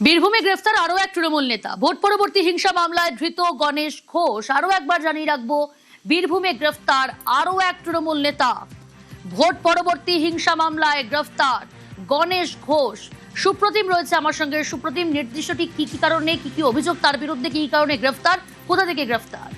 বীরভূমে গ্রেফতার আরো এক তৃণমূল নেতা। ভোট পরবর্তী হিংসা মামলায় ধৃত গণেশ ঘোষ। আরো একবার জানিয়ে রাখবো, বীরভূমে গ্রেফতার আরো এক তৃণমূল নেতা। ভোট পরবর্তী হিংসা মামলায় গ্রেফতার গণেশ ঘোষ। সুপ্রতিম রয়েছে আমার সঙ্গে। সুপ্রতিম, নির্দিষ্টটি কি কি কারণে, কি কি অভিযোগ তার বিরুদ্ধে, কি কারণে গ্রেফতার, কোথা থেকে গ্রেফতার?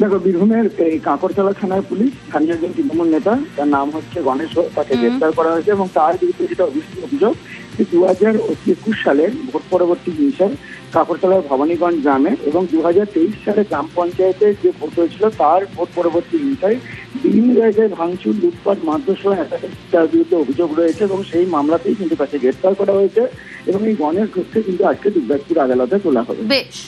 দেখো, বীরভূমের এই কাঁকড়তলা থানার পুলিশ স্থানীয় একজন তৃণমূল নেতা, তার নাম হচ্ছে গণেশ ঘোষ, তাকে গ্রেফতার করা হয়েছে এবং তার বিরুদ্ধে যেটা অভিযোগ 2021 সালের ভোট পরবর্তী হিংসায় কাঁকড়তলার ভবানীগঞ্জ গ্রামে এবং 2023 সালে গ্রাম পঞ্চায়েতের যে ভোট হয়েছিল তার ভোট পরবর্তী হিংসায় বিভিন্ন জায়গায় ভাঙচুর, লুটপাট, মারধর সহ তার বিরুদ্ধে অভিযোগ রয়েছে এবং সেই মামলাতেই কিন্তু তাকে গ্রেফতার করা হয়েছে এবং এই গণেশ ঘোষকে কিন্তু আজকে দুর্গাপুর আদালতে তোলা হবে। বেশ,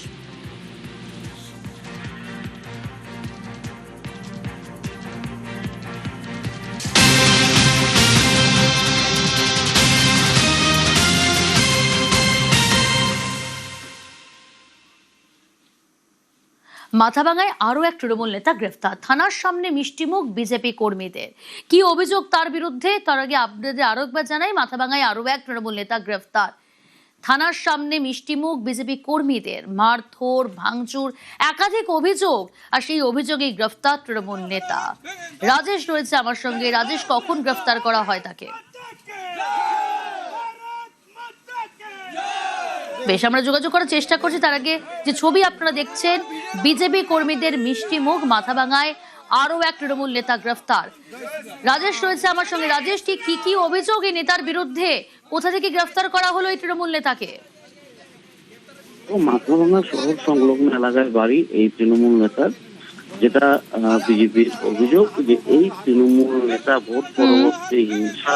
মাথাভাঙায় আরো এক তৃণমূল নেতা গ্রেফতার। থানার সামনে মিষ্টিমুখ বিজেপি কর্মীদের। কি অভিযোগ তার বিরুদ্ধে, তার আগে আপনাদের আরো একবার জানাই, মাথাভাঙায় আরো এক তৃণমূল নেতা গ্রেফতার। থানার সামনে মিষ্টিমুখ বিজেপি কর্মীদের মারধর, ভাঙচুর, একাধিক অভিযোগ, আর সেই অভিযোগেই গ্রেফতার তৃণমূল নেতা। রাজেশ রয়েছে আমার সঙ্গে। রাজেশ, কখন গ্রেফতার করা হয় তাকে? বেশ, আমরা যোগাযোগ করার চেষ্টা করছি। তার আগে যে ছবি আপনারা দেখছেন, বিজেপি কর্মীদের মিষ্টি মুখ, মাথাভাঙায় আরো এক তৃণমূল নেতা গ্রেফতার। রাজেশ রয়েছে আমার সঙ্গে। রাজেশ, ঠিক কি কি অভিযোগ এই নেতার বিরুদ্ধে, কোথা থেকে গ্রেফতার করা হলো এই তৃণমূল নেতাকে? মাথাভাঙা শহর সংলগ্ন এলাকায় বাড়ি এই তৃণমূল নেতার, যেটা বিজেপির অভিযোগ যে এই তৃণমূল নেতা ভোট পরবর্তী হিংসা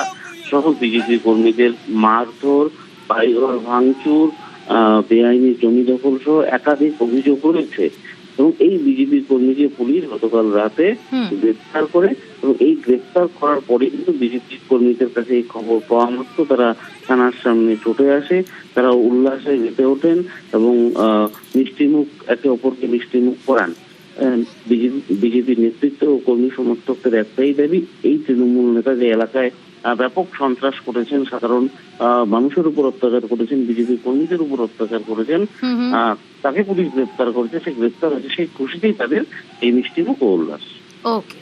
সহ বিজেপি কর্মীদের মারধর, বাড়িঘর ভাঙচুর, বেআইনি জমি দখল সহ একাধিক অভিযোগ রয়েছে এবং এই বিজেপি কর্মীকে পুলিশ গতকাল রাতে গ্রেফতার করে এবং এই গ্রেফতার করার পরে কিন্তু বিজেপি কর্মীদের কাছে এই খবর পাওয়া মাত্র তারা থানার সামনে ছুটে আসে। তারা উল্লাসে মেতে ওঠেন এবং মিষ্টিমুখ, একে অপরকে মিষ্টিমুখ করান। বিজেপি নেতৃত্ব ও কর্মী সমর্থকদের একটাই দাবি, এই তৃণমূল নেতা যে এলাকায় ব্যাপক সন্ত্রাস করেছেন, সাধারণ মানুষের উপর অত্যাচার করেছেন, বিজেপি কর্মীদের উপর অত্যাচার করেছেন, তাকে পুলিশ গ্রেফতার করেছে। সেই গ্রেফতার হয়েছে, সেই খুশিতেই তাদের এই মিষ্টিমুখ ও উল্লাস। ওকে।